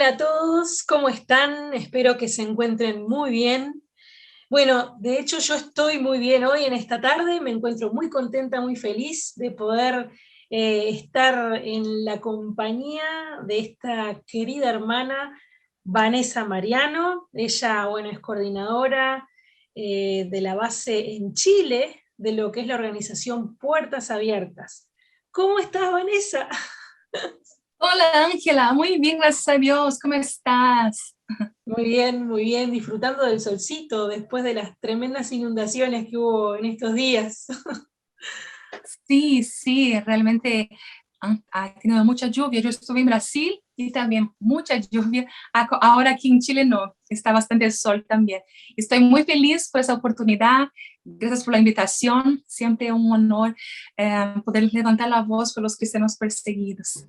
Hola a todos, ¿cómo están? Espero que se encuentren muy bien. Bueno, de hecho yo estoy muy bien hoy en esta tarde, me encuentro muy contenta, muy feliz de poder estar en la compañía de esta querida hermana Vanessa Mariano. Ella, bueno, es coordinadora de la base en Chile de lo que es la organización Puertas Abiertas. ¿Cómo estás, Vanessa? Hola Ángela, muy bien, gracias a Dios. ¿Cómo estás? Muy bien, disfrutando del solcito después de las tremendas inundaciones que hubo en estos días. Sí, sí, realmente ha tenido mucha lluvia. Yo estuve en Brasil y también mucha lluvia. Ahora aquí en Chile no, está bastante el sol también. Estoy muy feliz por esa oportunidad. Gracias por la invitación. Siempre un honor poder levantar la voz por los cristianos perseguidos.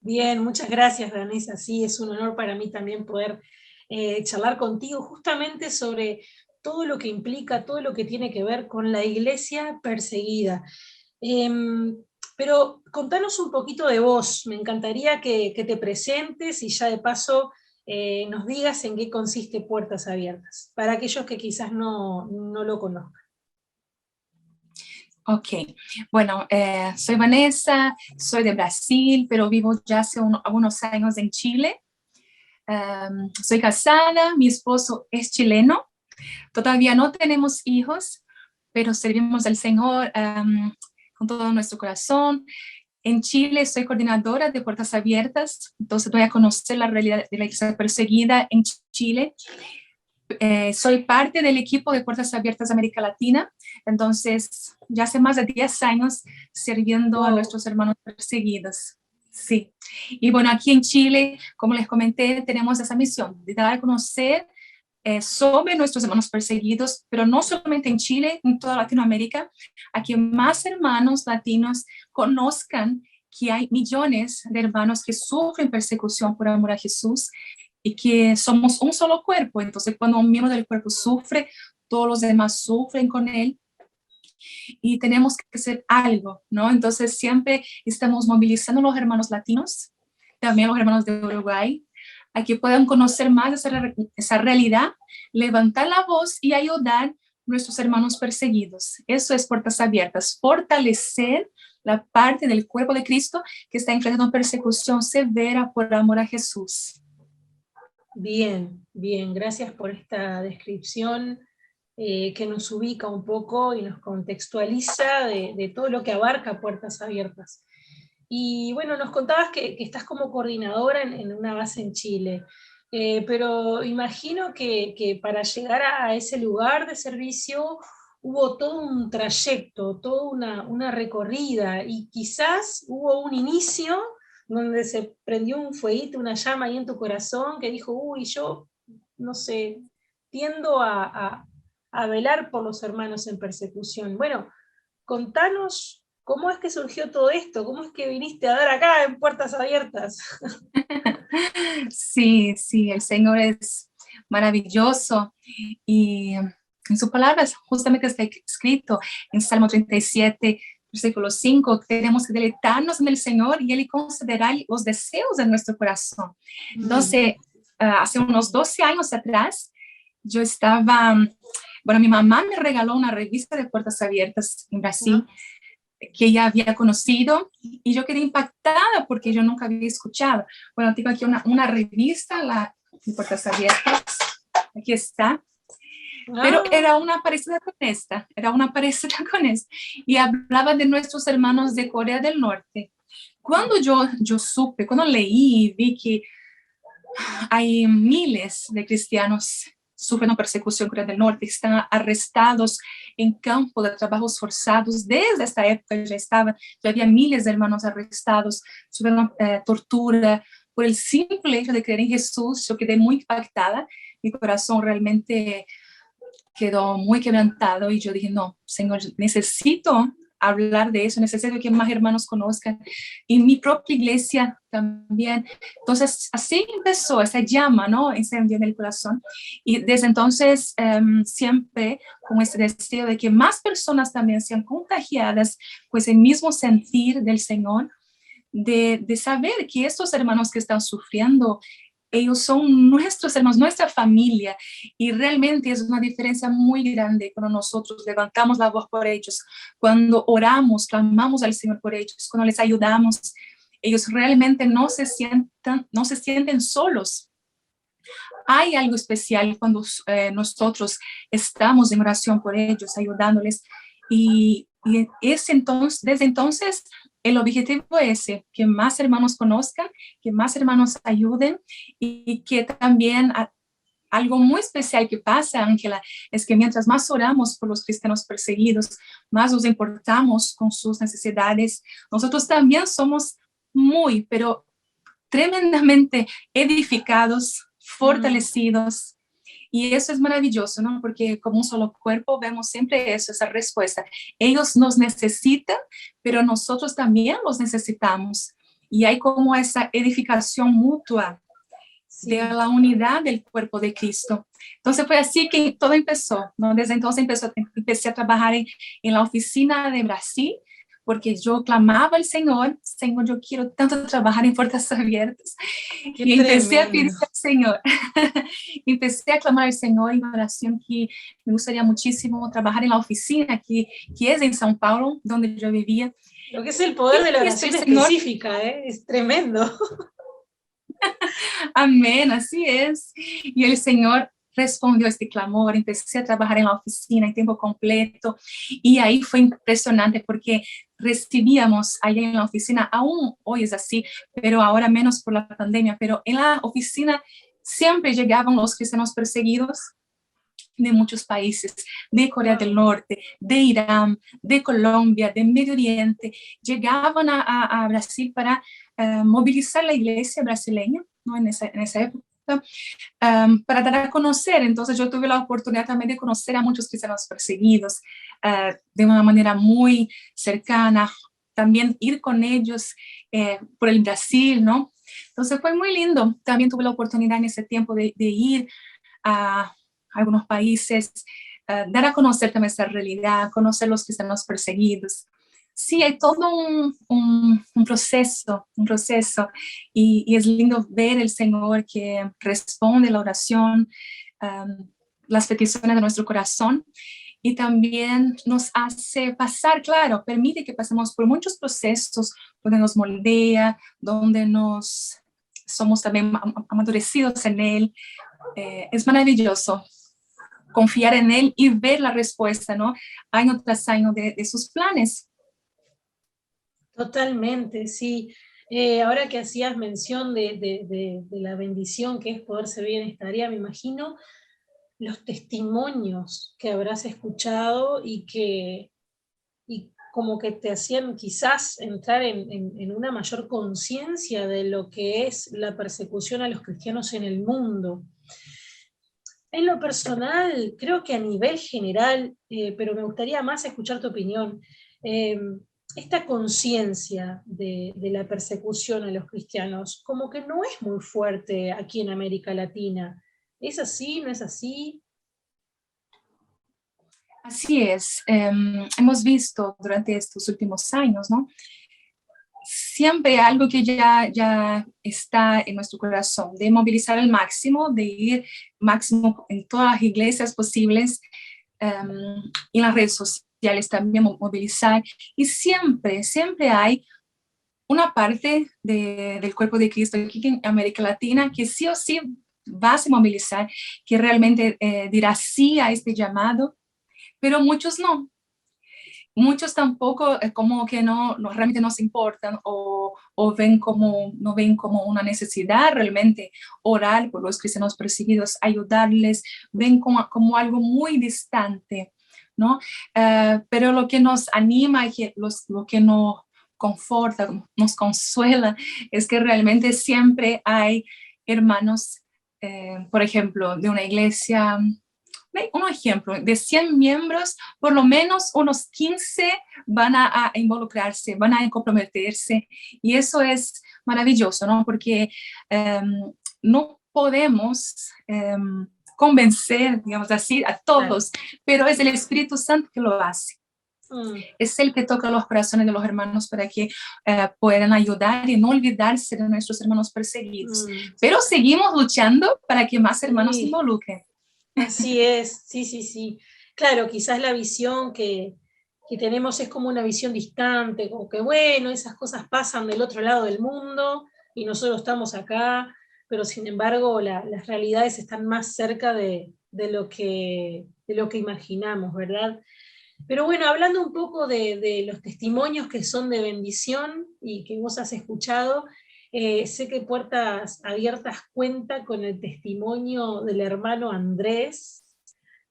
Bien, muchas gracias, Vanessa. Sí, es un honor para mí también poder charlar contigo justamente sobre todo lo que implica, todo lo que tiene que ver con la iglesia perseguida. Em, pero contanos un poquito de vos, me encantaría que te presentes y ya de paso nos digas en qué consiste Puertas Abiertas, para aquellos que quizás no lo conozcan. Ok, bueno, soy Vanessa, soy de Brasil, pero vivo ya hace algunos años en Chile. Soy casada, mi esposo es chileno, todavía no tenemos hijos, pero servimos al Señor con todo nuestro corazón. En Chile soy coordinadora de Puertas Abiertas, entonces voy a conocer la realidad de la iglesia perseguida en Chile. Soy parte del equipo de Puertas Abiertas de América Latina, entonces ya hace más de 10 años sirviendo a Wow. nuestros hermanos perseguidos. Sí, y bueno, aquí en Chile, como les comenté, tenemos esa misión de dar a conocer sobre nuestros hermanos perseguidos, pero no solamente en Chile, en toda Latinoamérica, a que más hermanos latinos conozcan que hay millones de hermanos que sufren persecución por amor a Jesús y que somos un solo cuerpo. Entonces, cuando un miembro del cuerpo sufre, todos los demás sufren con él y tenemos que hacer algo, ¿no? Entonces, siempre estamos movilizando a los hermanos latinos, también los hermanos de Uruguay, a que puedan conocer más esa realidad, levantar la voz y ayudar a nuestros hermanos perseguidos. Eso es Puertas Abiertas, fortalecer la parte del cuerpo de Cristo que está enfrentando persecución severa por amor a Jesús. Bien, bien, gracias por esta descripción que nos ubica un poco y nos contextualiza de todo lo que abarca Puertas Abiertas. Y bueno, nos contabas que estás como coordinadora en una base en Chile, pero imagino que para llegar a ese lugar de servicio hubo todo un trayecto, toda una recorrida y quizás hubo un inicio donde se prendió un fueguito, una llama ahí en tu corazón que dijo, uy, yo, no sé, tiendo a velar por los hermanos en persecución. Bueno, contanos cómo es que surgió todo esto, cómo es que viniste a dar acá en Puertas Abiertas. Sí, sí, el Señor es maravilloso y en sus palabras justamente está escrito en Salmo 37, versículo 5, tenemos que deleitarnos en el Señor y Él concederá los deseos de nuestro corazón. Mm. Entonces, hace unos 12 años atrás, yo estaba, bueno, mi mamá me regaló una revista de Puertas Abiertas en Brasil ¿No? que ella había conocido y yo quedé impactada porque yo nunca había escuchado. Bueno, tengo aquí una revista, la de Puertas Abiertas, aquí está, pero Ah, era una parecida con esta, era una parecida con esta, y hablaba de nuestros hermanos de Corea del Norte. Cuando yo supe, cuando leí y vi que hay miles de cristianos sufriendo persecución en Corea del Norte, están arrestados en campo de trabajos forzados. Desde esta época ya había miles de hermanos arrestados, sufriendo tortura por el simple hecho de creer en Jesús. Yo quedé muy impactada, mi corazón realmente quedó muy quebrantado y yo dije, no, Señor, necesito hablar de eso, necesito que más hermanos conozcan y mi propia iglesia también. Entonces, así empezó esa llama, ¿no? Encendió en el corazón y desde entonces siempre con ese deseo de que más personas también sean contagiadas con ese mismo sentir del Señor, de saber que estos hermanos que están sufriendo ellos son nuestros hermanos, nuestra familia, y realmente es una diferencia muy grande cuando nosotros levantamos la voz por ellos, cuando oramos, clamamos al Señor por ellos, cuando les ayudamos. Ellos realmente no se sienten solos. Hay algo especial cuando nosotros estamos en oración por ellos, ayudándoles, y desde entonces el objetivo es ese, que más hermanos conozcan, que más hermanos ayuden, y que también algo muy especial que pasa, Ángela, es que mientras más oramos por los cristianos perseguidos, más nos importamos con sus necesidades, nosotros también somos muy, pero tremendamente edificados, fortalecidos. Y eso es maravilloso, ¿no? Porque como un solo cuerpo vemos siempre eso, esa respuesta. Ellos nos necesitan, pero nosotros también los necesitamos. Y hay como esa edificación mutua de la unidad del cuerpo de Cristo. Entonces fue así que todo empezó, ¿no? Desde entonces empecé a trabajar en la oficina de Brasil, porque yo clamaba al Señor, Señor, yo quiero tanto trabajar en Puertas Abiertas. Y empecé a pedir al Señor, empecé a clamar al Señor en oración, que me gustaría muchísimo trabajar en la oficina que es en São Paulo, donde yo vivía. Lo que es el poder de la oración específica, es tremendo. Amén, así es. Y el Señor respondió a este clamor, empecé a trabajar en la oficina en tiempo completo, y ahí fue impresionante porque recibíamos allá en la oficina, aún hoy es así, pero ahora menos por la pandemia, pero en la oficina siempre llegaban los cristianos perseguidos de muchos países, de Corea del Norte, de Irán, de Colombia, de Medio Oriente, llegaban a Brasil para movilizar la iglesia brasileña, ¿no? En esa época, para dar a conocer. Entonces yo tuve la oportunidad también de conocer a muchos cristianos perseguidos de una manera muy cercana, también ir con ellos por el Brasil, ¿no? Entonces fue muy lindo. También tuve la oportunidad en ese tiempo de ir a algunos países, dar a conocer también esa realidad, conocer los cristianos perseguidos. Sí, hay todo un proceso, y es lindo ver el Señor que responde la oración, las peticiones de nuestro corazón, y también nos hace pasar, claro, permite que pasemos por muchos procesos donde nos moldea, donde somos también amadurecidos en Él. Es maravilloso confiar en Él y ver la respuesta, ¿no? Año tras año de sus planes. Totalmente, sí. Ahora que hacías mención de la bendición que es poder servir en esta área, me imagino los testimonios que habrás escuchado y como que te hacían quizás entrar en una mayor conciencia de lo que es la persecución a los cristianos en el mundo. En lo personal, creo que a nivel general, pero me gustaría más escuchar tu opinión, esta conciencia de la persecución a los cristianos, como que no es muy fuerte aquí en América Latina. ¿Es así? ¿No es así? Así es. Hemos visto durante estos últimos años, ¿no? Siempre algo que ya está en nuestro corazón, de movilizar al máximo, de ir máximo en todas las iglesias posibles, en las redes sociales también movilizar, y siempre hay una parte del cuerpo de Cristo aquí en América Latina que sí o sí va a se movilizar, que realmente dirá sí a este llamado, pero muchos no. Muchos tampoco como que no realmente nos importan, o no ven como una necesidad realmente orar por los cristianos perseguidos, ayudarles, ven como algo muy distante, ¿no? Pero lo que nos anima, lo que nos conforta, nos consuela, es que realmente siempre hay hermanos, por ejemplo, de una iglesia. Un ejemplo, de 100 miembros, por lo menos unos 15 van a involucrarse, van a comprometerse, y eso es maravilloso, ¿no? Porque no podemos convencer, digamos así, a todos, pero es el Espíritu Santo que lo hace. Es el que toca los corazones de los hermanos para que puedan ayudar y no olvidarse de nuestros hermanos perseguidos. Pero seguimos luchando para que más hermanos se involucren. Así es, sí, sí, sí. Claro, quizás la visión que tenemos es como una visión distante, como que bueno, esas cosas pasan del otro lado del mundo y nosotros estamos acá, pero sin embargo las realidades están más cerca de lo que imaginamos, ¿verdad? Pero bueno, hablando un poco de los testimonios que son de bendición y que vos has escuchado, sé que Puertas Abiertas cuenta con el testimonio del hermano Andrés,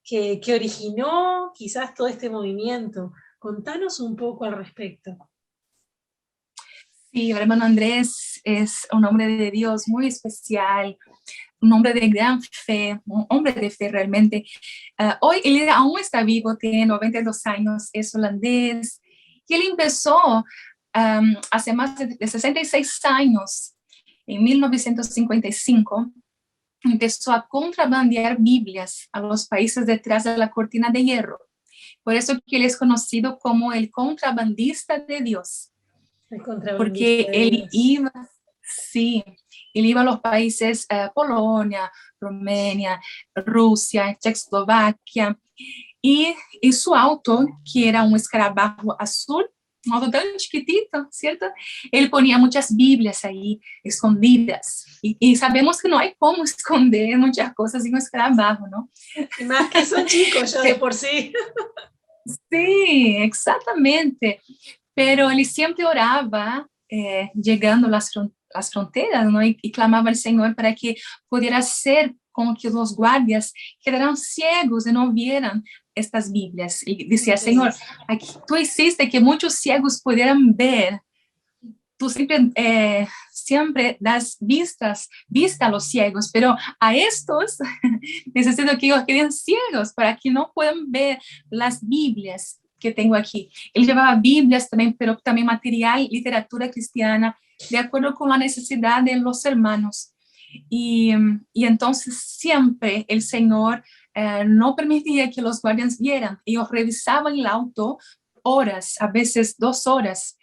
que originó quizás todo este movimiento. Contanos un poco al respecto. Sí, el hermano Andrés es un hombre de Dios muy especial, un hombre de gran fe, un hombre de fe realmente. Hoy él aún está vivo, tiene 92 años, es holandés, y él empezó hace más de 66 años, en 1955, empezó a contrabandear Biblias a los países detrás de la cortina de hierro. Por eso que él es conocido como el contrabandista de Dios. Porque él iba, sí, él iba a los países Polonia, Rumania, Rusia, Checoslovaquia, y en su auto, que era un escarabajo azul, un auto tan chiquitito, ¿cierto? Él ponía muchas Biblias ahí escondidas, y sabemos que no hay cómo esconder muchas cosas en un escarabajo, ¿no? Y más que son chicos ya de por sí. Sí, exactamente. Pero él siempre oraba llegando a las fronteras, ¿no? Y clamaba al Señor para que pudiera ser como que los guardias quedaran ciegos y no vieran estas Biblias. Y decía, Señor, aquí, tú hiciste que muchos ciegos pudieran ver. Tú siempre das vista a los ciegos, pero a estos necesito que ellos queden ciegos para que no puedan ver las Biblias que tengo aquí. Él llevaba Biblias también, pero también material, literatura cristiana, de acuerdo con la necesidad de los hermanos. Y entonces siempre el Señor no permitía que los guardias vieran. Ellos revisaban el auto horas, a veces 2 horas,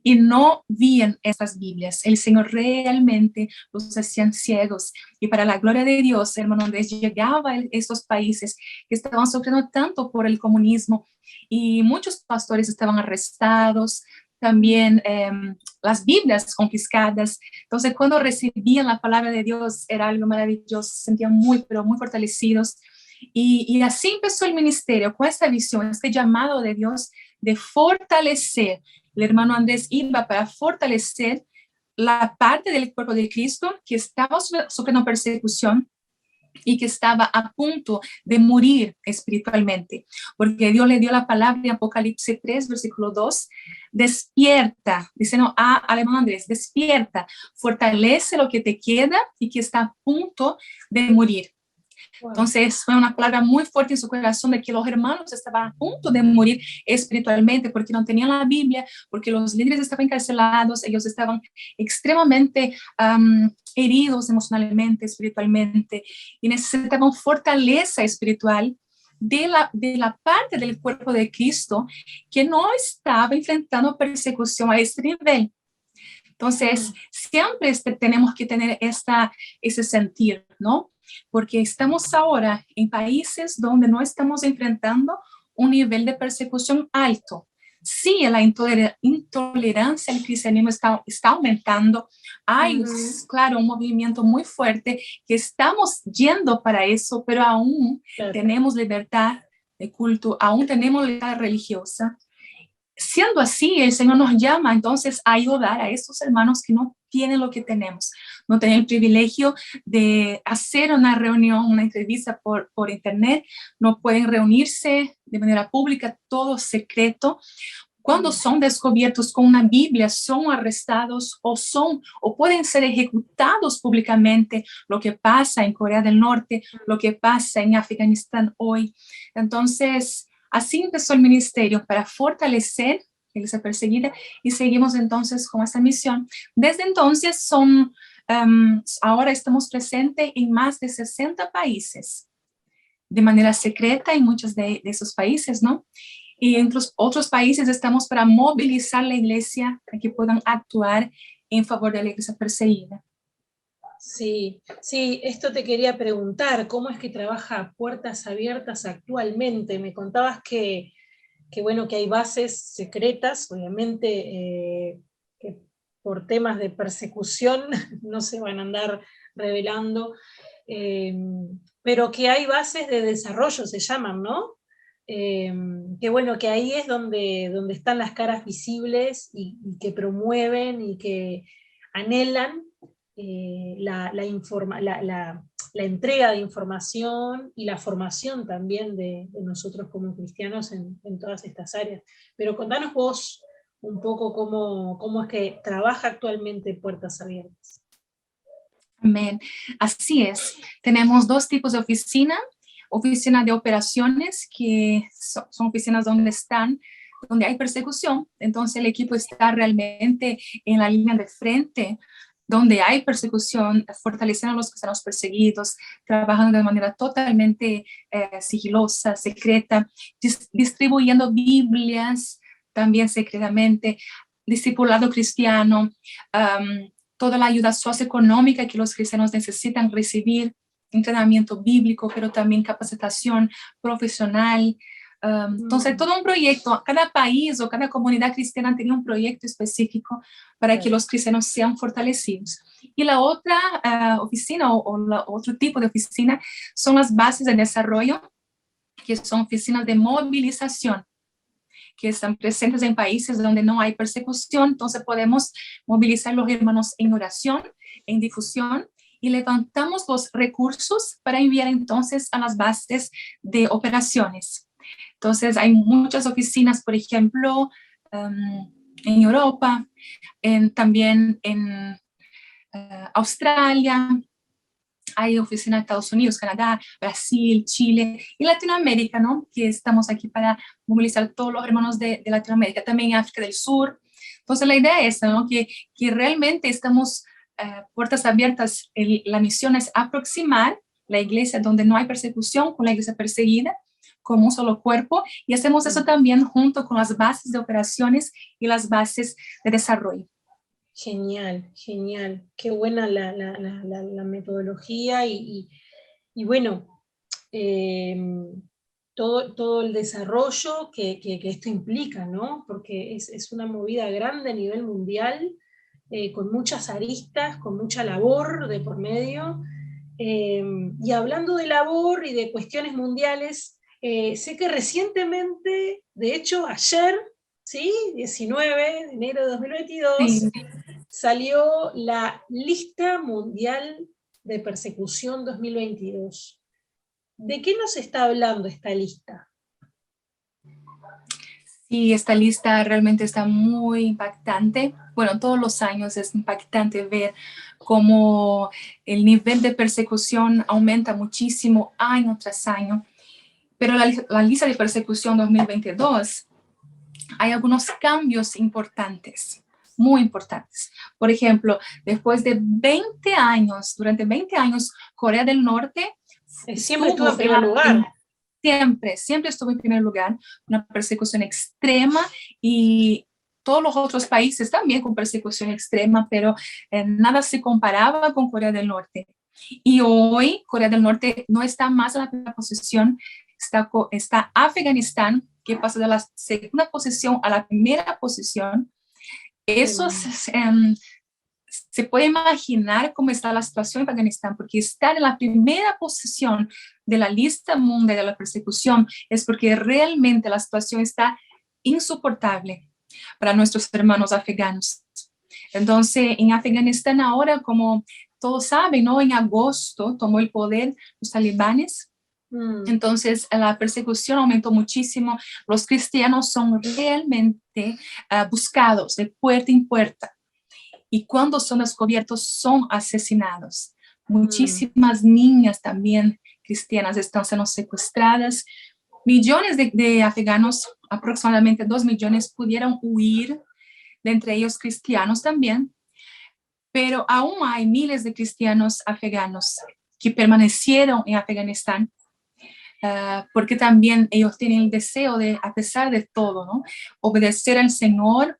y no vían estas Biblias. El Señor realmente los hacían ciegos. Y para la gloria de Dios, hermano Andrés llegaba a estos países que estaban sufriendo tanto por el comunismo, y muchos pastores estaban arrestados, también las Biblias confiscadas. Entonces, cuando recibían la palabra de Dios, era algo maravilloso, se sentían muy, pero muy fortalecidos. Y así empezó el ministerio, con esta visión, este llamado de Dios de fortalecer. El hermano Andrés iba para fortalecer la parte del cuerpo de Cristo que estaba sufriendo persecución y que estaba a punto de morir espiritualmente, porque Dios le dio la palabra en Apocalipsis 3, versículo 2, despierta, diciendo al hermano Andrés, despierta, fortalece lo que te queda y que está a punto de morir. Entonces fue una palabra muy fuerte en su corazón de que los hermanos estaban a punto de morir espiritualmente porque no tenían la Biblia, porque los líderes estaban encarcelados, ellos estaban extremadamente heridos emocionalmente, espiritualmente, y necesitaban fortaleza espiritual de la parte del cuerpo de Cristo que no estaba enfrentando persecución a este nivel. Entonces, siempre tenemos que tener ese sentir, ¿no? Porque estamos ahora en países donde no estamos enfrentando un nivel de persecución alto. Sí, la intolerancia al cristianismo está aumentando. Hay, claro, un movimiento muy fuerte que estamos yendo para eso, pero aún tenemos libertad de culto, aún tenemos libertad religiosa. Siendo así, el Señor nos llama entonces a ayudar a estos hermanos que no tienen lo que tenemos, no tienen el privilegio de hacer una reunión, una entrevista por internet, no pueden reunirse de manera pública, todo secreto. Cuando son descubiertos con una Biblia, son arrestados o pueden ser ejecutados públicamente, lo que pasa en Corea del Norte, lo que pasa en Afganistán hoy. Entonces, así empezó el ministerio para fortalecer la iglesia perseguida y seguimos entonces con esta misión. Desde entonces ahora estamos presentes en más de 60 países de manera secreta en muchos de esos países, ¿no? Y en otros países estamos para movilizar la iglesia para que puedan actuar en favor de la iglesia perseguida. Sí, sí, esto te quería preguntar, ¿cómo es que trabaja Puertas Abiertas actualmente? Me contabas bueno, que hay bases secretas, obviamente, que por temas de persecución no se van a andar revelando, eh, pero que hay bases de desarrollo, se llaman, ¿no? Que bueno, que ahí es donde están las caras visibles y que promueven y que anhelan la entrega de información y la formación también de nosotros como cristianos en todas estas áreas. Pero contanos vos un poco cómo es que trabaja actualmente Puertas Abiertas. Amén. Así es. Tenemos dos tipos de oficina. Oficina de operaciones, que son oficinas donde hay persecución. Entonces el equipo está realmente en la línea de frente, donde hay persecución, fortaleciendo a los cristianos perseguidos, trabajando de manera totalmente sigilosa, secreta, distribuyendo Biblias también secretamente, discipulado cristiano, toda la ayuda socioeconómica que los cristianos necesitan recibir, entrenamiento bíblico, pero también capacitación profesional. Entonces, todo un proyecto, cada país o cada comunidad cristiana tenía un proyecto específico para que los cristianos sean fortalecidos. Y la otra oficina otro tipo de oficina son las bases de desarrollo, que son oficinas de movilización, que están presentes en países donde no hay persecución. Entonces podemos movilizar a los hermanos en oración, en difusión, y levantamos los recursos para enviar entonces a las bases de operaciones. Entonces hay muchas oficinas, por ejemplo, en Europa, también en Australia, hay oficinas en Estados Unidos, Canadá, Brasil, Chile y Latinoamérica, ¿no? Que estamos aquí para movilizar a todos los hermanos de Latinoamérica, también África del Sur. Entonces la idea es, ¿no? que realmente estamos puertas abiertas. La misión es aproximar la iglesia donde no hay persecución con la iglesia perseguida como un solo cuerpo, y hacemos eso también junto con las bases de operaciones y las bases de desarrollo. Genial, genial. Qué buena la metodología y bueno, todo el desarrollo que esto implica, ¿no? Porque es una movida grande a nivel mundial, con muchas aristas, con mucha labor de por medio. Y hablando de labor y de cuestiones mundiales, sé que recientemente, de hecho ayer, ¿sí? 19 de enero de 2022, Sí. salió la lista mundial de persecución 2022. ¿De qué nos está hablando esta lista? Sí, esta lista realmente está muy impactante. Bueno, todos los años es impactante ver cómo el nivel de persecución aumenta muchísimo año tras año. Pero la lista de persecución 2022, hay algunos cambios importantes, muy importantes. Por ejemplo, después de 20 años, durante 20 años, Corea del Norte siempre estuvo en primer lugar. Siempre estuvo en primer lugar, una persecución extrema, y todos los otros países también con persecución extrema, pero nada se comparaba con Corea del Norte. Y hoy Corea del Norte no está más en la primera posición, está Afganistán, que pasa de la segunda posición a la primera posición. Eso se puede imaginar cómo está la situación en Afganistán, porque estar en la primera posición de la lista mundial de la persecución es porque realmente la situación está insoportable para nuestros hermanos afganos. Entonces, en Afganistán ahora, como todos saben, ¿no? En agosto tomó el poder los talibanes. Entonces, la persecución aumentó muchísimo. Los cristianos son realmente buscados de puerta en puerta. Y cuando son descubiertos, son asesinados. Muchísimas niñas también cristianas están siendo secuestradas. Millones de afganos, aproximadamente 2 millones, pudieron huir, de entre ellos cristianos también. Pero aún hay miles de cristianos afganos que permanecieron en Afganistán. porque también ellos tienen el deseo de, a pesar de todo, ¿no? Obedecer al Señor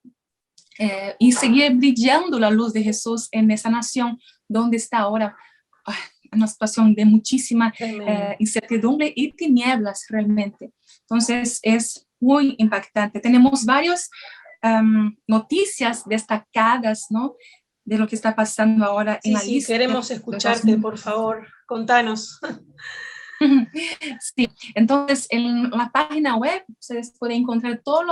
y seguir brillando la luz de Jesús en esa nación donde está ahora una situación de muchísima incertidumbre y tinieblas realmente. Entonces es muy impactante. Tenemos varias noticias destacadas, ¿no? De lo que está pasando ahora en la lista. Queremos escucharte, por favor, contanos. Sí, entonces en la página web ustedes pueden encontrar todos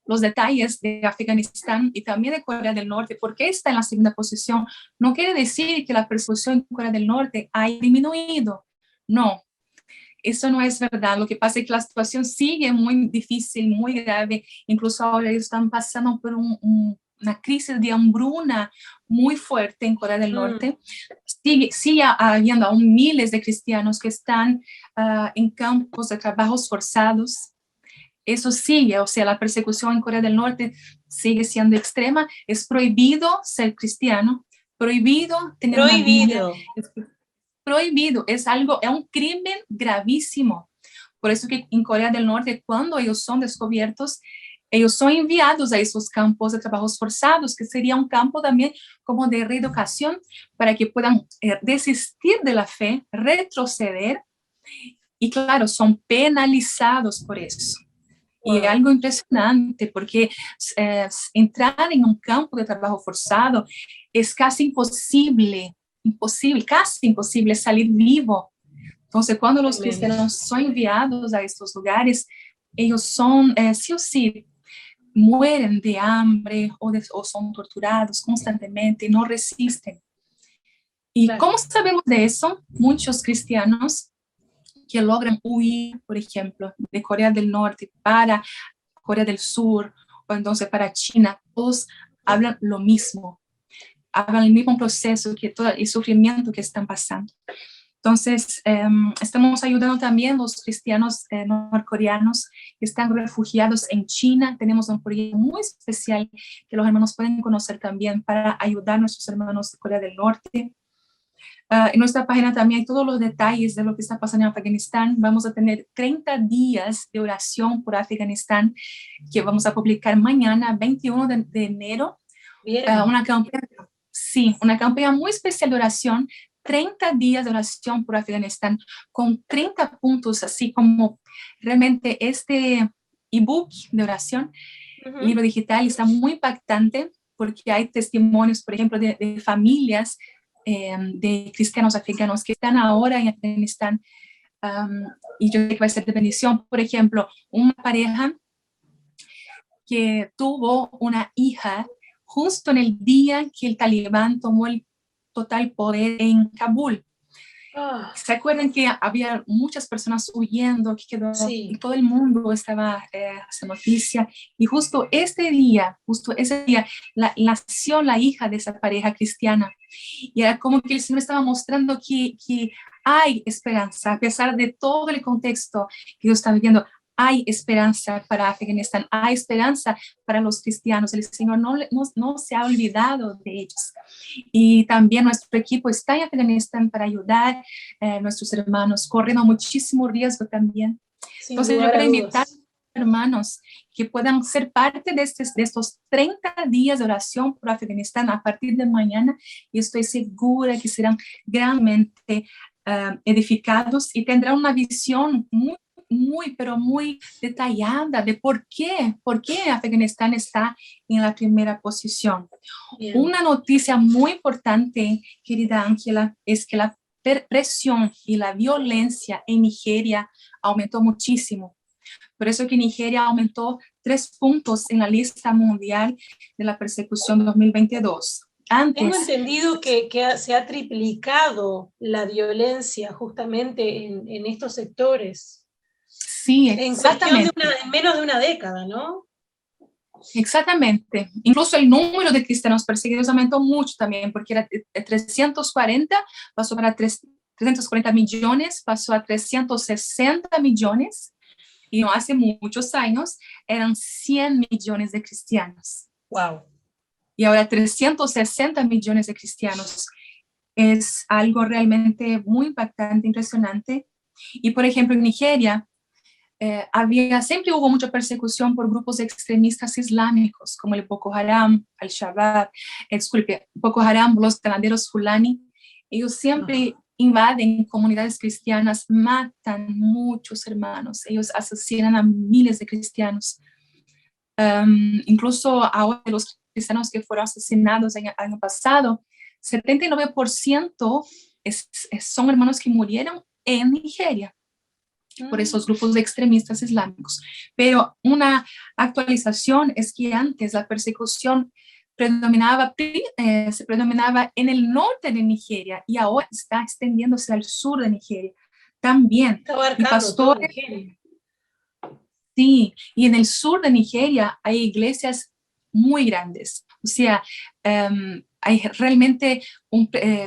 los detalles de Afganistán y también de Corea del Norte. ¿Por qué está en la segunda posición? No quiere decir que la persecución en Corea del Norte haya disminuido. No, eso no es verdad. Lo que pasa es que la situación sigue muy difícil, muy grave. Incluso ahora ellos están pasando por una crisis de hambruna muy fuerte en Corea del Norte. Sigue habiendo aún miles de cristianos que están en campos de trabajos forzados. Eso sigue, o sea, la persecución en Corea del Norte sigue siendo extrema. Es prohibido ser cristiano, prohibido tener una Biblia. Prohibido, es un crimen gravísimo. Por eso que en Corea del Norte, cuando ellos son descubiertos, ellos son enviados a esos campos de trabajos forzados, que sería un campo también como de reeducación para que puedan desistir de la fe, retroceder, y claro, son penalizados por eso. Y es algo impresionante, porque entrar en un campo de trabajo forzado es casi imposible, casi imposible salir vivo. Entonces, cuando los cristianos son enviados a estos lugares, ellos son, sí o sí, mueren de hambre o son torturados constantemente, no resisten. ¿Y cómo sabemos de eso? Muchos cristianos que logran huir, por ejemplo, de Corea del Norte para Corea del Sur o entonces para China, todos hablan lo mismo, hablan el mismo proceso, que todo el sufrimiento que están pasando. Entonces, estamos ayudando también a los cristianos norcoreanos que están refugiados en China. Tenemos un proyecto muy especial que los hermanos pueden conocer también para ayudar a nuestros hermanos de Corea del Norte. En nuestra página también hay todos los detalles de lo que está pasando en Afganistán. Vamos a tener 30 días de oración por Afganistán que vamos a publicar mañana, 21 de enero. Una campaña muy especial de oración, 30 días de oración por Afganistán, con 30 puntos, así como realmente este ebook de oración, libro digital, está muy impactante porque hay testimonios, por ejemplo, de familias de cristianos africanos que están ahora en Afganistán, y yo creo que va a ser de bendición. Por ejemplo, una pareja que tuvo una hija justo en el día que el talibán tomó el total poder en Kabul. ¿Se acuerdan que había muchas personas huyendo, que quedó, y todo el mundo estaba esa noticia? Y justo ese día, nació la hija de esa pareja cristiana. Y era como que el Señor estaba mostrando que hay esperanza, a pesar de todo el contexto que ellos están viviendo. Hay esperanza para Afganistán, hay esperanza para los cristianos. El Señor no se ha olvidado de ellos. Y también nuestro equipo está en Afganistán para ayudar a nuestros hermanos, corriendo muchísimo riesgo también. Entonces yo quiero invitar hermanos que puedan ser parte de estos 30 días de oración por Afganistán a partir de mañana, y estoy segura que serán grandemente edificados y tendrán una visión pero muy detallada de por qué Afganistán está en la primera posición. Bien. Una noticia muy importante, querida Ángela, es que la presión y la violencia en Nigeria aumentó muchísimo. Por eso que Nigeria aumentó 3 puntos en la lista mundial de la persecución 2022. Tengo entendido que se ha triplicado la violencia justamente en estos sectores. Sí, exactamente. En menos de una década, ¿no? Exactamente. Incluso el número de cristianos perseguidos aumentó mucho también, porque era de 340, pasó para 340 millones, pasó a 360 millones, y no hace muchos años eran 100 millones de cristianos. Wow. Y ahora 360 millones de cristianos. Es algo realmente muy impactante, impresionante. Y por ejemplo, en Nigeria, siempre hubo mucha persecución por grupos extremistas islámicos, como el Boko Haram, Al-Shabaab, Boko Haram, los ganaderos Fulani. Ellos siempre invaden comunidades cristianas, matan muchos hermanos, ellos asesinan a miles de cristianos. Incluso ahora los cristianos que fueron asesinados en el año pasado, 79% son hermanos que murieron en Nigeria por esos grupos extremistas islámicos. Pero una actualización es que antes la persecución se predominaba en el norte de Nigeria y ahora está extendiéndose al sur de Nigeria también. Está abarcando todo Nigeria. Sí, y en el sur de Nigeria hay iglesias muy grandes. O sea, realmente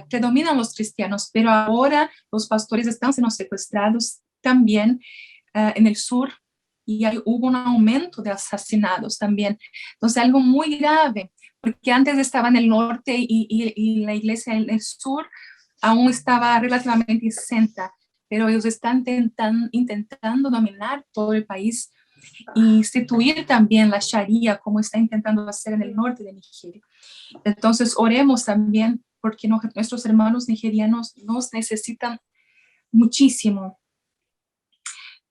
predominan los cristianos, pero ahora los pastores están siendo secuestrados también en el sur y hubo un aumento de asesinados también. Entonces, algo muy grave, porque antes estaba en el norte y la iglesia en el sur aún estaba relativamente exenta, pero ellos están intentando dominar todo el país y instituir también la Sharia, como está intentando hacer en el norte de Nigeria. Entonces, oremos también, porque nuestros hermanos nigerianos nos necesitan muchísimo.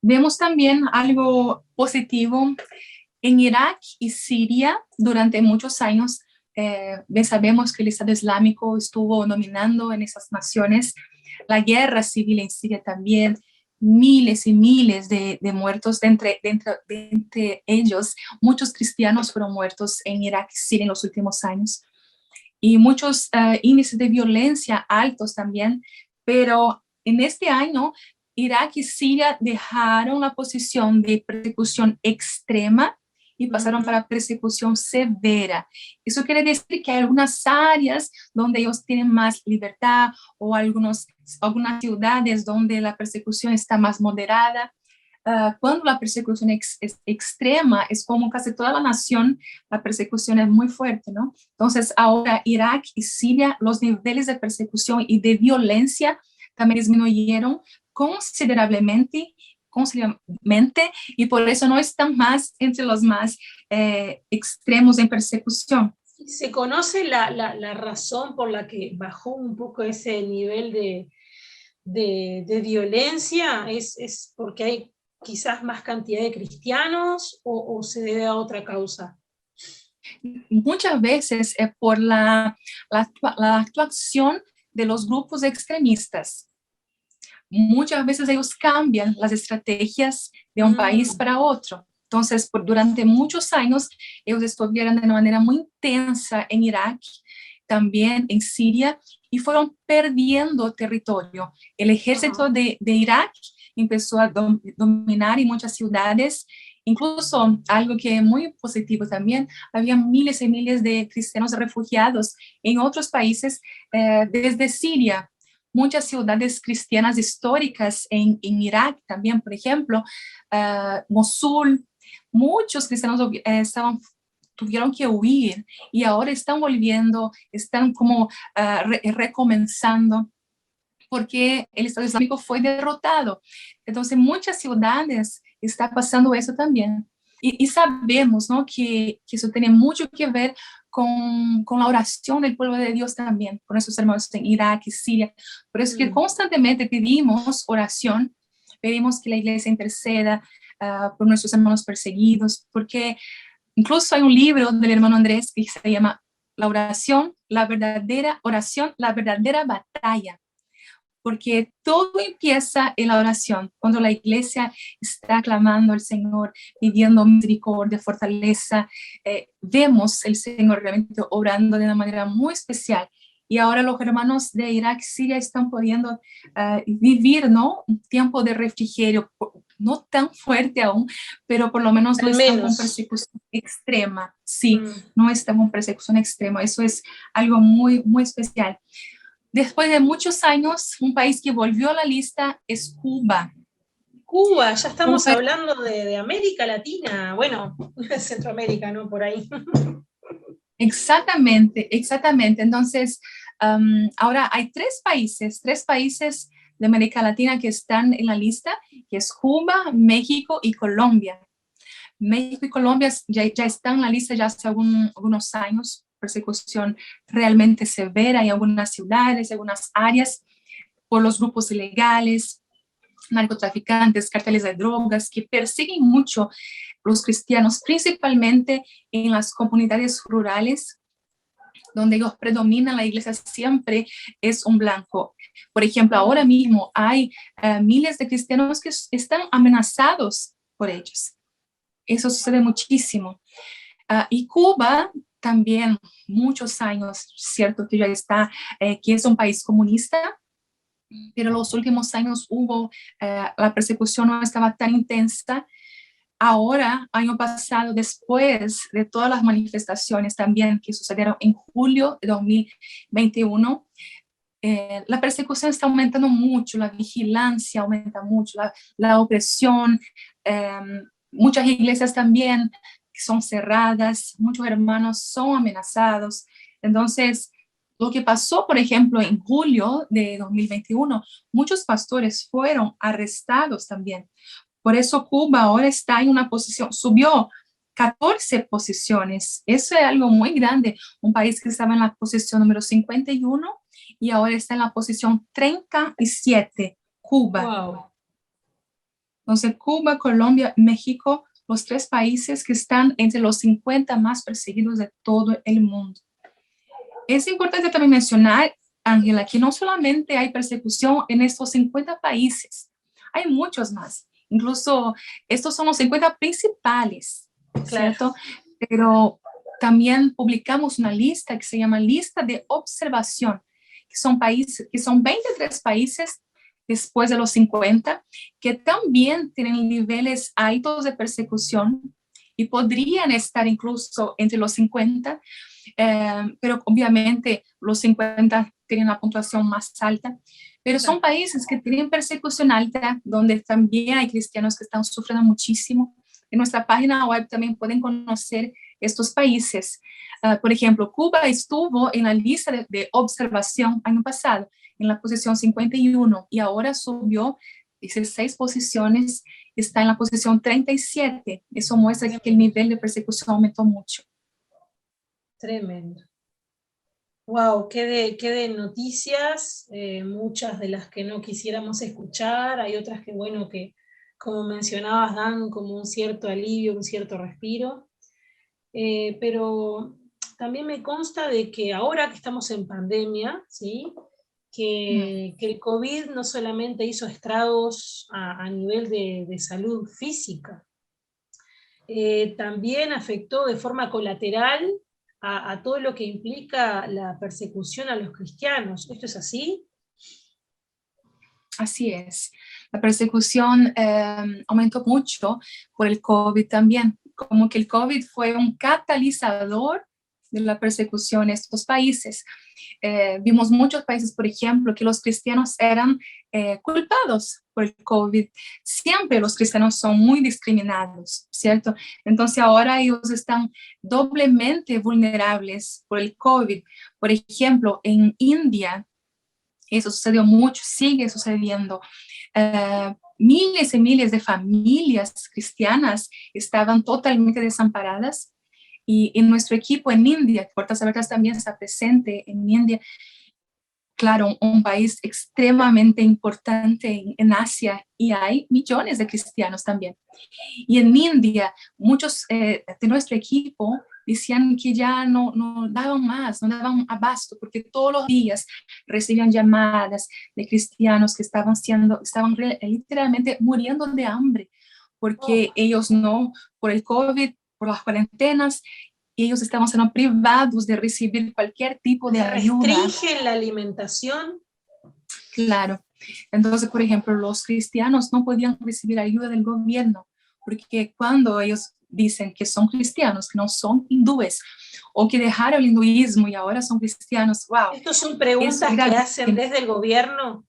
Vemos también algo positivo en Irak y Siria. Durante muchos años sabemos que el Estado Islámico estuvo dominando en esas naciones. La guerra civil en Siria también, miles y miles de muertos. De entre ellos, muchos cristianos fueron muertos en Irak y Siria en los últimos años. Y muchos índices de violencia altos también. Pero en este año, Irak y Siria dejaron la posición de persecución extrema y pasaron para persecución severa. Eso quiere decir que hay algunas áreas donde ellos tienen más libertad o algunas ciudades donde la persecución está más moderada. Cuando la persecución es extrema, es como casi toda la nación, la persecución es muy fuerte, ¿no? Entonces, ahora Irak y Siria, los niveles de persecución y de violencia también disminuyeron considerablemente y por eso no están más entre los más extremos en persecución. ¿Se conoce la razón por la que bajó un poco ese nivel de violencia? ¿Es porque hay quizás más cantidad de cristianos o se debe a otra causa? Muchas veces es por la actuación de los grupos extremistas. Muchas veces ellos cambian las estrategias de un país para otro. Entonces, durante muchos años, ellos estuvieron de una manera muy intensa en Irak, también en Siria, y fueron perdiendo territorio. El ejército de Irak empezó a dominar en muchas ciudades. Incluso algo que es muy positivo también, había miles y miles de cristianos refugiados en otros países desde Siria. Muchas ciudades cristianas históricas en Irak también, por ejemplo, Mosul, muchos cristianos tuvieron que huir y ahora están volviendo, están como recomenzando porque el Estado Islámico fue derrotado. Entonces, muchas ciudades está pasando eso también. Y sabemos, ¿no?, que eso tiene mucho que ver con la oración del pueblo de Dios también, con nuestros hermanos en Irak y Siria. Por eso que constantemente pedimos oración, pedimos que la iglesia interceda por nuestros hermanos perseguidos, porque incluso hay un libro del hermano Andrés que se llama La oración, la verdadera oración, la verdadera batalla. Porque todo empieza en la oración, cuando la iglesia está clamando al Señor, pidiendo misericordia, fortaleza, vemos el Señor realmente obrando de una manera muy especial. Y ahora los hermanos de Irak y Siria están pudiendo vivir, ¿no?, un tiempo de refrigerio, no tan fuerte aún, pero por lo menos no están con persecución extrema. Sí, no están con persecución extrema. Eso es algo muy, muy especial. Después de muchos años, un país que volvió a la lista es Cuba. Cuba, ya estamos hablando de América Latina, bueno, Centroamérica, ¿no? Por ahí. Exactamente, exactamente. Entonces, ahora hay tres países de América Latina que están en la lista, que es Cuba, México y Colombia. México y Colombia ya están en la lista ya hace algunos años, persecución realmente severa en algunas ciudades, en algunas áreas, por los grupos ilegales, narcotraficantes, carteles de drogas, que persiguen mucho los cristianos, principalmente en las comunidades rurales, donde ellos predominan, la iglesia siempre es un blanco. Por ejemplo, ahora mismo hay miles de cristianos que están amenazados por ellos. Eso sucede muchísimo. Y Cuba también, muchos años, cierto que ya está, que es un país comunista, pero los últimos años la persecución no estaba tan intensa. Ahora, año pasado, después de todas las manifestaciones también que sucedieron en julio de 2021, la persecución está aumentando mucho, la vigilancia aumenta mucho, la opresión, muchas iglesias también son cerradas, muchos hermanos son amenazados. Entonces, lo que pasó, por ejemplo, en julio de 2021, muchos pastores fueron arrestados también. Por eso Cuba ahora está en una posición, subió 14 posiciones. Eso es algo muy grande. Un país que estaba en la posición número 51 y ahora está en la posición 37, Cuba. Wow. Entonces, Cuba, Colombia, México, los 3 países que están entre los 50 más perseguidos de todo el mundo. Es importante también mencionar, Ángela, que no solamente hay persecución en estos 50 países, hay muchos más. Incluso estos son los 50 principales, ¿cierto? Claro. Pero también publicamos una lista que se llama lista de observación, que son 23 países después de los 50, que también tienen niveles altos de persecución y podrían estar incluso entre los 50, pero obviamente los 50 tienen una puntuación más alta, pero son países que tienen persecución alta, donde también hay cristianos que están sufriendo muchísimo. En nuestra página web también pueden conocer estos países. Por ejemplo, Cuba estuvo en la lista de observación año pasado, en la posición 51, y ahora subió 16 posiciones, está en la posición 37. Eso muestra que el nivel de persecución aumentó mucho. Tremendo. Wow, qué de noticias, muchas de las que no quisiéramos escuchar, hay otras que, bueno, que como mencionabas, dan como un cierto alivio, un cierto respiro, pero también me consta de que ahora que estamos en pandemia, ¿sí? Que el COVID no solamente hizo estragos a nivel de salud física, también afectó de forma colateral a todo lo que implica la persecución a los cristianos. ¿Esto es así? Así es. La persecución aumentó mucho por el COVID también. Como que el COVID fue un catalizador de la persecución en estos países. Vimos muchos países, por ejemplo, que los cristianos eran culpados por el COVID. Siempre los cristianos son muy discriminados, ¿cierto? Entonces ahora ellos están doblemente vulnerables por el COVID. Por ejemplo, en India, eso sucedió mucho, sigue sucediendo. Miles y miles de familias cristianas estaban totalmente desamparadas. Y en nuestro equipo en India, Puertas Abiertas también está presente en India, claro, un país extremadamente importante en Asia, y hay millones de cristianos también. Y en India, muchos de nuestro equipo decían que ya no daban más, no daban abasto, porque todos los días recibían llamadas de cristianos que estaban literalmente muriendo de hambre, porque ellos por el COVID, por las cuarentenas, ellos estaban siendo privados de recibir cualquier tipo de ayuda. ¿Restringen la alimentación? Claro. Entonces, por ejemplo, los cristianos no podían recibir ayuda del gobierno, porque cuando ellos dicen que son cristianos, que no son hindúes, o que dejaron el hinduismo y ahora son cristianos, wow. ¿Estas son preguntas que hacen desde el gobierno?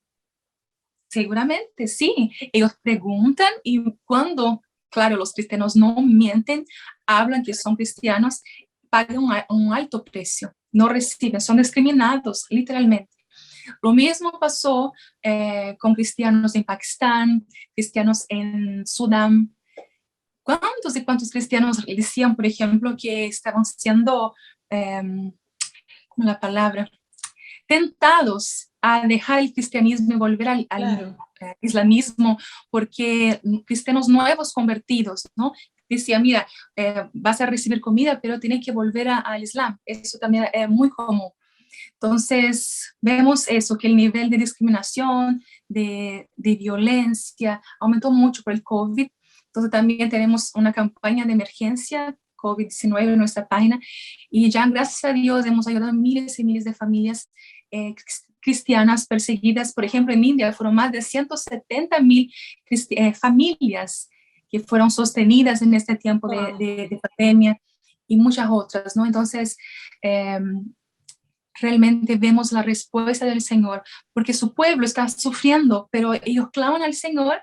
Seguramente, sí. Ellos preguntan, y cuando, claro, los cristianos no mienten, hablan que son cristianos, pagan un alto precio, no reciben, son discriminados, literalmente. Lo mismo pasó con cristianos en Pakistán, cristianos en Sudán. ¿Cuántos y cuántos cristianos decían, por ejemplo, que estaban siendo, ¿cómo la palabra? Tentados a dejar el cristianismo y volver al islamismo, porque cristianos nuevos convertidos, ¿no? Decía, mira, vas a recibir comida, pero tienes que volver al Islam. Eso también es muy común. Entonces, vemos eso, que el nivel de discriminación, de violencia, aumentó mucho por el COVID. Entonces, también tenemos una campaña de emergencia COVID-19 en nuestra página, y ya, gracias a Dios, hemos ayudado a miles y miles de familias cristianas perseguidas. Por ejemplo, en India fueron más de 170,000 familias que fueron sostenidas en este tiempo de pandemia, y muchas otras, ¿no? Entonces, realmente vemos la respuesta del Señor, porque su pueblo está sufriendo, pero ellos claman al Señor,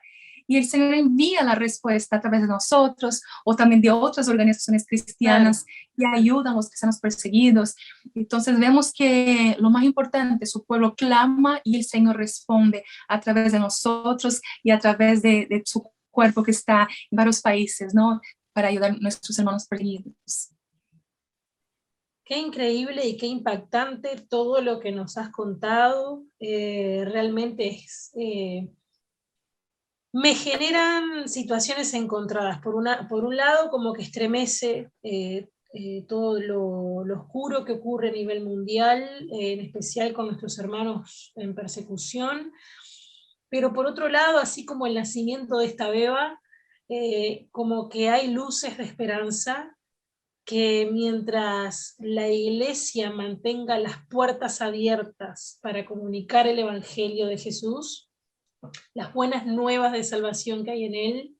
y el Señor envía la respuesta a través de nosotros, o también de otras organizaciones cristianas, y ayudan a los cristianos perseguidos. Entonces vemos que lo más importante, su pueblo clama y el Señor responde a través de nosotros y a través de su cuerpo que está en varios países, ¿no? Para ayudar a nuestros hermanos perseguidos. Qué increíble y qué impactante todo lo que nos has contado. Realmente es... me generan situaciones encontradas. Por un lado, como que estremece todo lo oscuro que ocurre a nivel mundial, en especial con nuestros hermanos en persecución. Pero por otro lado, así como el nacimiento de esta beba, como que hay luces de esperanza, que mientras la Iglesia mantenga las puertas abiertas para comunicar el Evangelio de Jesús, las buenas nuevas de salvación que hay en él,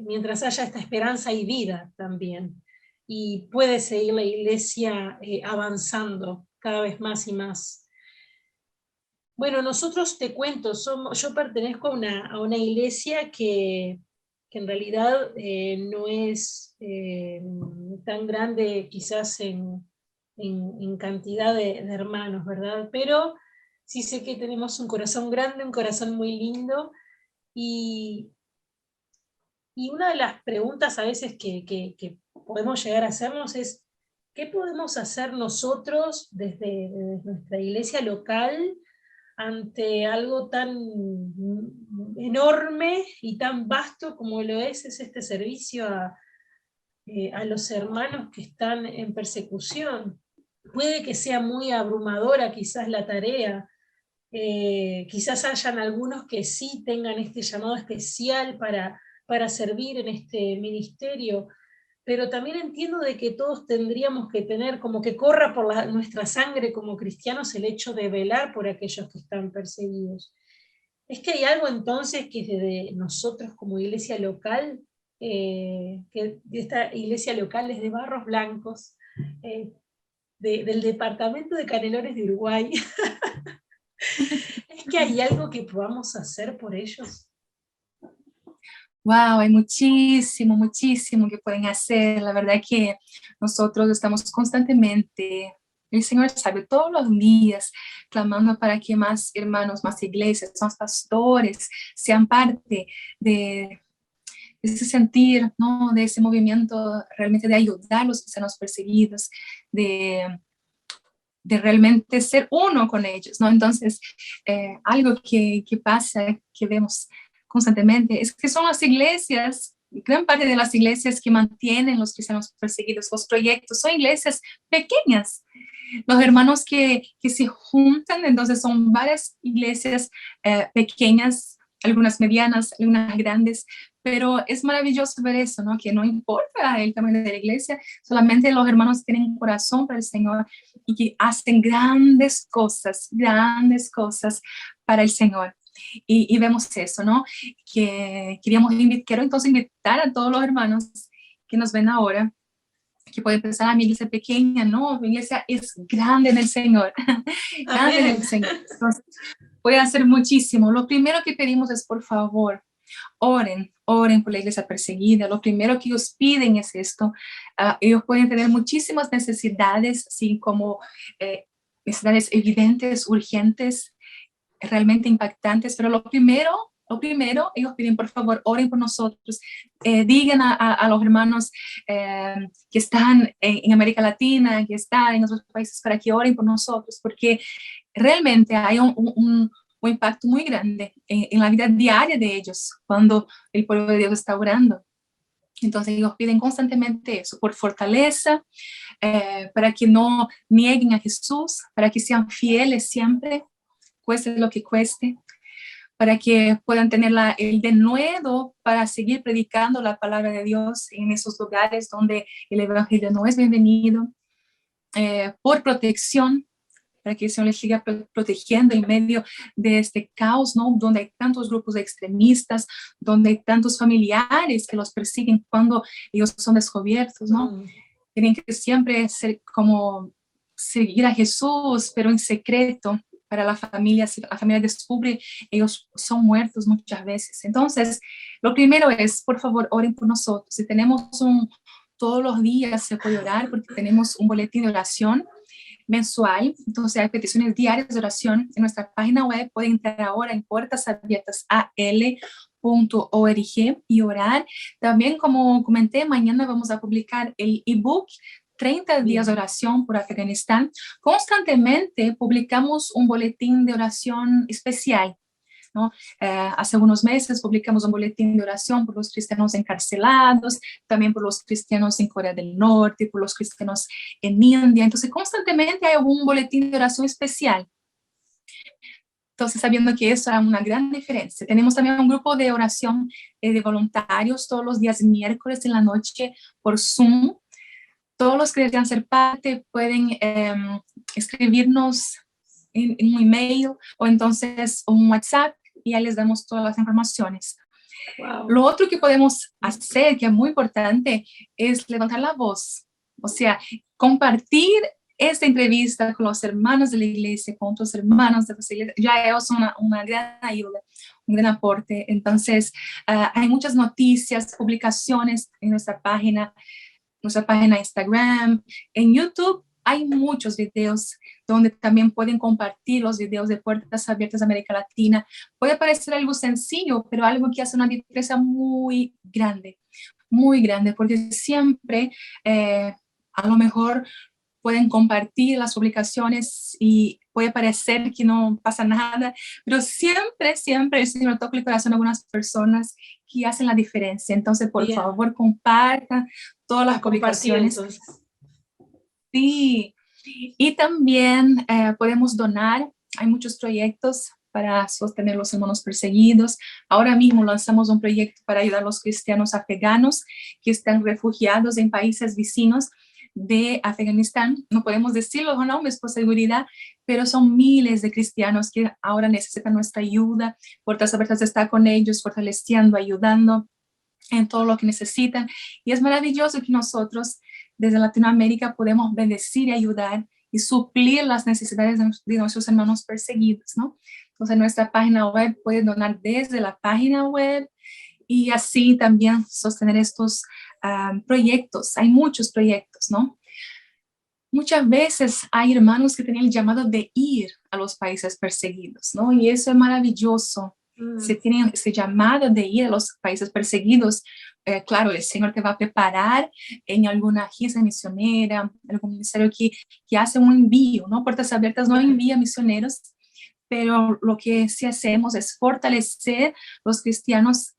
mientras haya esta esperanza y vida también, y puede seguir la Iglesia avanzando cada vez más y más. Bueno, nosotros, te cuento, yo pertenezco a una iglesia que en realidad no es tan grande quizás en cantidad de hermanos, ¿verdad? Pero sí sé que tenemos un corazón grande, un corazón muy lindo, y una de las preguntas a veces que podemos llegar a hacernos es, ¿qué podemos hacer nosotros desde nuestra iglesia local ante algo tan enorme y tan vasto como lo es este servicio a los hermanos que están en persecución? Puede que sea muy abrumadora quizás la tarea, quizás hayan algunos que sí tengan este llamado especial para servir en este ministerio, pero también entiendo de que todos tendríamos que tener, como que corra por nuestra sangre como cristianos, el hecho de velar por aquellos que están perseguidos. Es que hay algo entonces que desde nosotros como iglesia local, que esta iglesia local es de Barros Blancos, eh, del departamento de Canelones de Uruguay, es que hay algo que podamos hacer por ellos. Wow, hay muchísimo, muchísimo que pueden hacer. La verdad que nosotros estamos constantemente, el Señor sabe, todos los días, clamando para que más hermanos, más iglesias, más pastores sean parte de ese sentir, ¿no? De ese movimiento realmente de ayudar a los cristianos perseguidos, de realmente ser uno con ellos, ¿no? Entonces, algo que pasa, que vemos constantemente, es que son las iglesias, gran parte de las iglesias que mantienen los cristianos perseguidos, los proyectos, son iglesias pequeñas. Los hermanos que se juntan, entonces son varias iglesias pequeñas, algunas medianas, algunas grandes, pero es maravilloso ver eso, ¿no? Que no importa el tamaño de la iglesia, solamente los hermanos tienen un corazón para el Señor y que hacen grandes cosas para el Señor. Y vemos eso, ¿no? Que quiero entonces invitar a todos los hermanos que nos ven ahora, que pueden pensar, mi iglesia es pequeña, no, mi iglesia es grande en el Señor, grande en el Señor. Entonces, puede hacer muchísimo. Lo primero que pedimos es, por favor, oren por la iglesia perseguida. Lo primero que ellos piden es esto. Ellos pueden tener muchísimas necesidades, así como necesidades evidentes, urgentes, realmente impactantes, pero lo primero, ellos piden, por favor, oren por nosotros, digan a los hermanos que están en América Latina, que están en otros países, para que oren por nosotros, porque realmente hay un impacto muy grande en la vida diaria de ellos, cuando el pueblo de Dios está orando. Entonces ellos piden constantemente eso, por fortaleza, para que no nieguen a Jesús, para que sean fieles siempre, cueste lo que cueste, para que puedan tener el denuedo para seguir predicando la palabra de Dios en esos lugares donde el evangelio no es bienvenido, por protección, para que el Señor les siga protegiendo en medio de este caos, ¿no? Donde hay tantos grupos extremistas, donde hay tantos familiares que los persiguen cuando ellos son descubiertos, ¿no? Tienen que siempre ser como seguir a Jesús, pero en secreto, para la familia. Si la familia descubre, ellos son muertos muchas veces. Entonces, lo primero es, por favor, oren por nosotros. Si tenemos todos los días se puede orar, porque tenemos un boletín de oración mensual, entonces hay peticiones diarias de oración en nuestra página web. Pueden entrar ahora en puertasabiertasal.org y orar. También, como comenté, mañana vamos a publicar el ebook 30 días de oración por Afganistán. Constantemente publicamos un boletín de oración especial, ¿no? Hace unos meses publicamos un boletín de oración por los cristianos encarcelados, también por los cristianos en Corea del Norte, por los cristianos en India. Entonces, constantemente hay un boletín de oración especial. Entonces, sabiendo que eso era una gran diferencia. Tenemos también un grupo de oración de voluntarios todos los días miércoles en la noche por Zoom. Todos los que desean ser parte pueden escribirnos en un email o entonces un WhatsApp, y ya les damos todas las informaciones. Wow. Lo otro que podemos hacer, que es muy importante, es levantar la voz. O sea, compartir esta entrevista con los hermanos de la iglesia, con otros hermanos de la iglesia, ya es una gran ayuda, un gran aporte. Entonces, hay muchas noticias, publicaciones en nuestra página de Instagram, en YouTube. Hay muchos videos donde también pueden compartir los videos de Puertas Abiertas de América Latina. Puede parecer algo sencillo, pero algo que hace una diferencia muy grande, porque siempre a lo mejor pueden compartir las publicaciones y puede parecer que no pasa nada, pero siempre el Señor toca el corazón de algunas personas que hacen la diferencia. Entonces, por favor, compartan todas las publicaciones. Sí, y también podemos donar. Hay muchos proyectos para sostener a los hermanos perseguidos. Ahora mismo lanzamos un proyecto para ayudar a los cristianos afganos que están refugiados en países vecinos de Afganistán. No podemos decir los nombres por seguridad, pero son miles de cristianos que ahora necesitan nuestra ayuda. Puertas Abiertas está con ellos, fortaleciendo, ayudando en todo lo que necesitan. Y es maravilloso que nosotros desde Latinoamérica podemos bendecir y ayudar y suplir las necesidades de nuestros hermanos perseguidos, ¿no? Entonces, nuestra página web puede donar desde la página web y así también sostener estos proyectos. Hay muchos proyectos, ¿no? Muchas veces hay hermanos que tienen el llamado de ir a los países perseguidos, ¿no? Y eso es maravilloso. Se tienen ese llamado de ir a los países perseguidos. Claro, el Señor te va a preparar en alguna agencia misionera, algún ministerio que hace un envío, ¿no? Puertas Abiertas no envía misioneros, pero lo que sí hacemos es fortalecer los cristianos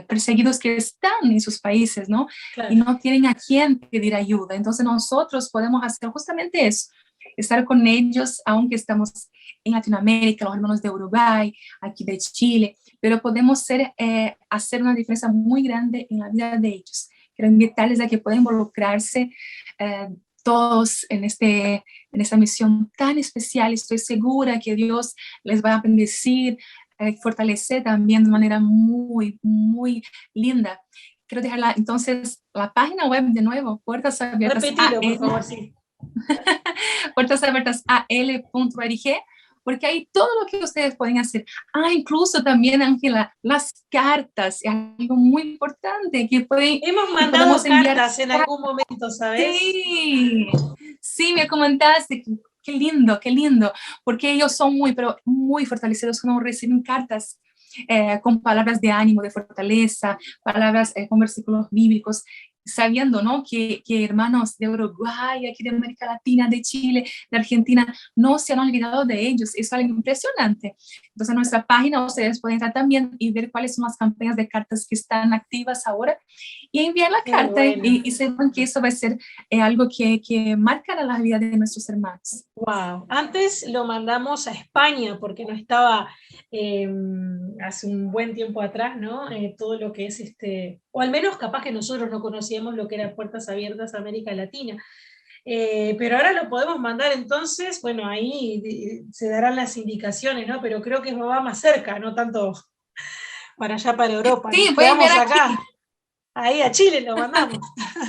perseguidos que están en sus países, ¿no? Claro. Y no tienen a quién pedir ayuda. Entonces nosotros podemos hacer justamente eso, estar con ellos, aunque estamos en Latinoamérica, los hermanos de Uruguay, aquí de Chile, pero podemos hacer una diferencia muy grande en la vida de ellos. Quiero invitarles a que puedan involucrarse todos en esta misión tan especial. Estoy segura que Dios les va a bendecir, fortalecer también de manera muy, muy linda. Quiero dejarla, entonces, la página web de nuevo, Puertas Abiertas. Repetilo, por favor, sí. puertasabiertasal.org, porque hay todo lo que ustedes pueden hacer. Incluso también, Ángela, las cartas, es algo muy importante que pueden... Hemos mandado cartas en algún momento, ¿sabes? Sí, me comentaste qué lindo, porque ellos son pero muy fortalecidos cuando reciben cartas con palabras de ánimo, de fortaleza, palabras con versículos bíblicos, sabiendo, ¿no? que hermanos de Uruguay, aquí de América Latina, de Chile, de Argentina, no se han olvidado de ellos. Es algo impresionante. Entonces, en nuestra página ustedes pueden entrar también y ver cuáles son las campañas de cartas que están activas ahora y enviar la carta bueno. y sepan que eso va a ser algo que marcará la vida de nuestros hermanos. Wow. Antes lo mandamos a España porque no estaba hace un buen tiempo atrás, ¿no? Todo lo que es o al menos capaz que nosotros no conocíamos lo que era Puertas Abiertas a América Latina. Pero ahora lo podemos mandar entonces, bueno, ahí se darán las indicaciones, ¿no? Pero creo que va más cerca, no tanto para allá, para Europa. Sí, Nos voy a enviar quedamos aquí. acá. Ahí a Chile lo mandamos.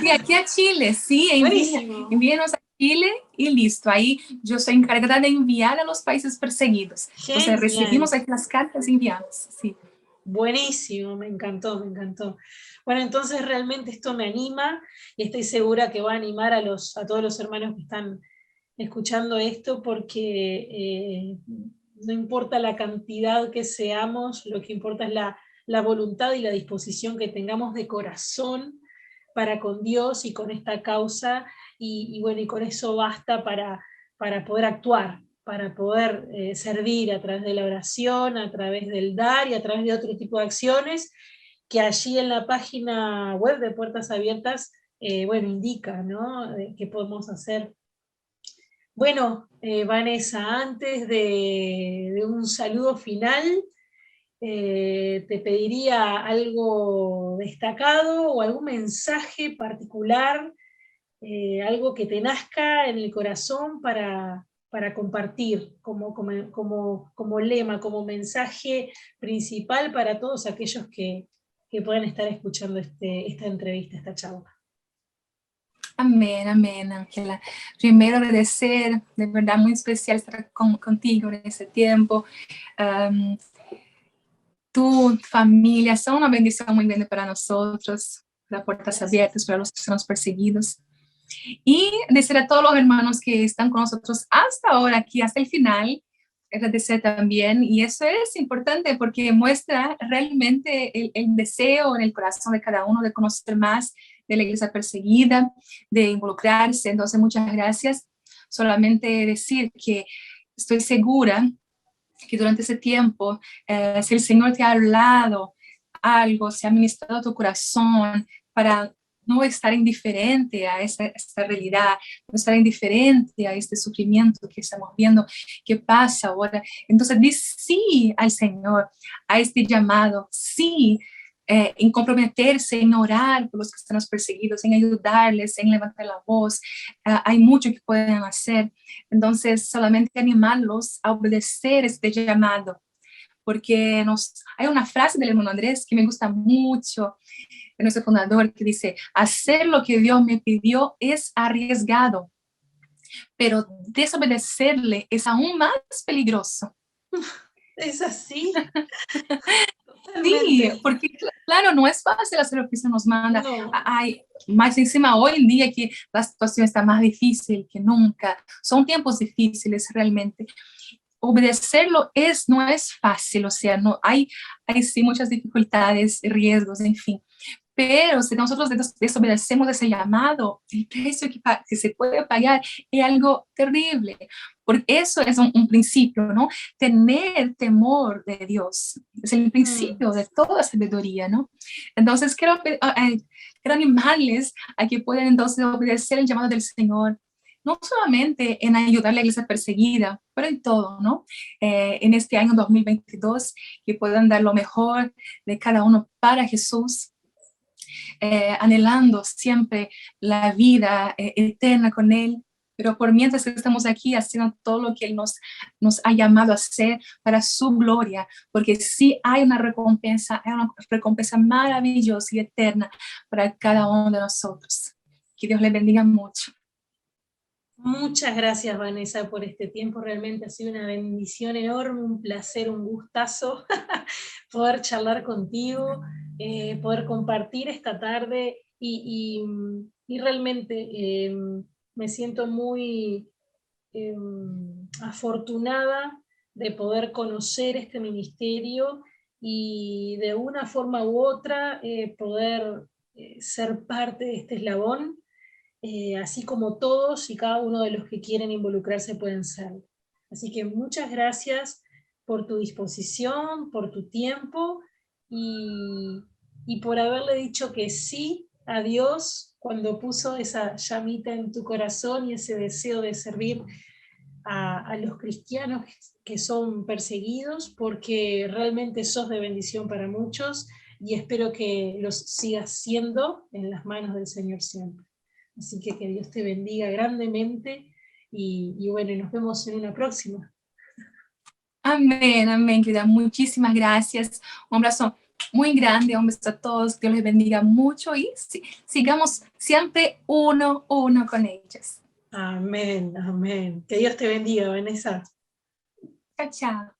Sí, aquí a Chile, sí, Buenísimo. envíenos a Chile y listo. Ahí yo soy encargada de enviar a los países perseguidos. Entonces Genial. recibimos aquí las cartas y enviamos, sí. Buenísimo, me encantó, me encantó. Bueno, entonces realmente esto me anima y estoy segura que va a animar a todos los hermanos que están escuchando esto porque no importa la cantidad que seamos, lo que importa es la voluntad y la disposición que tengamos de corazón para con Dios y con esta causa y bueno, y con eso basta para poder actuar, para poder servir a través de la oración, a través del dar y a través de otro tipo de acciones que allí en la página web de Puertas Abiertas, bueno, indica, ¿no? Qué podemos hacer. Bueno, Vanessa, antes de un saludo final, te pediría algo destacado o algún mensaje particular, algo que te nazca en el corazón para compartir como lema, como mensaje principal para todos aquellos que puedan estar escuchando esta entrevista, esta charla. Amén, amén, Ángela. Primero agradecer, de verdad muy especial estar contigo en ese tiempo. Tu familia son una bendición muy grande para nosotros, para Puertas Abiertas, para los que somos perseguidos. Y decir a todos los hermanos que están con nosotros hasta ahora, aquí hasta el final, agradecer también. Y eso es importante porque muestra realmente el deseo en el corazón de cada uno de conocer más de la iglesia perseguida, de involucrarse. Entonces, muchas gracias. Solamente decir que estoy segura que durante ese tiempo, si el Señor te ha hablado algo, se ha ministrado a tu corazón para no estar indiferente a esta realidad, no estar indiferente a este sufrimiento que estamos viendo, que pasa ahora. Entonces, di sí al Señor, a este llamado, sí, en comprometerse, en orar por los que están perseguidos, en ayudarles, en levantar la voz. Hay mucho que pueden hacer. Entonces, solamente animarlos a obedecer este llamado, porque hay una frase del hermano Andrés que me gusta mucho, de nuestro fundador, que dice, hacer lo que Dios me pidió es arriesgado, pero desobedecerle es aún más peligroso. ¿Es así? Sí, Totalmente. porque claro, no es fácil hacer lo que se nos manda. No. Hay, más encima hoy en día que la situación está más difícil que nunca. Son tiempos difíciles realmente. Obedecerlo no es fácil, o sea, no hay sí muchas dificultades, riesgos, en fin. Pero si nosotros desobedecemos ese llamado, el precio que se puede pagar es algo terrible. Porque eso es un principio, ¿no? Tener temor de Dios es el principio de toda sabiduría, ¿no? Entonces, quiero animarles a que puedan entonces obedecer el llamado del Señor, no solamente en ayudar a la iglesia perseguida, pero en todo, ¿no? En este año 2022, que puedan dar lo mejor de cada uno para Jesús, anhelando siempre la vida eterna con Él, pero por mientras estamos aquí haciendo todo lo que Él nos ha llamado a hacer para su gloria, porque sí hay una recompensa maravillosa y eterna para cada uno de nosotros. Que Dios le bendiga mucho. Muchas gracias, Vanessa, por este tiempo. Realmente ha sido una bendición enorme, un placer, un gustazo poder charlar contigo, poder compartir esta tarde y realmente me siento muy afortunada de poder conocer este ministerio y de una forma u otra poder ser parte de este eslabón, así como todos y cada uno de los que quieren involucrarse pueden ser. Así que muchas gracias por tu disposición, por tu tiempo y por haberle dicho que sí a Dios cuando puso esa llamita en tu corazón y ese deseo de servir a los cristianos que son perseguidos, porque realmente sos de bendición para muchos y espero que los sigas siendo en las manos del Señor siempre. Así que Dios te bendiga grandemente y bueno, nos vemos en una próxima. Amén, amén, querida. Muchísimas gracias. Un abrazo muy grande, un beso a todos. Dios les bendiga mucho y sigamos siempre uno con ellos. Amén, amén. Que Dios te bendiga, Vanessa. Chao, chao.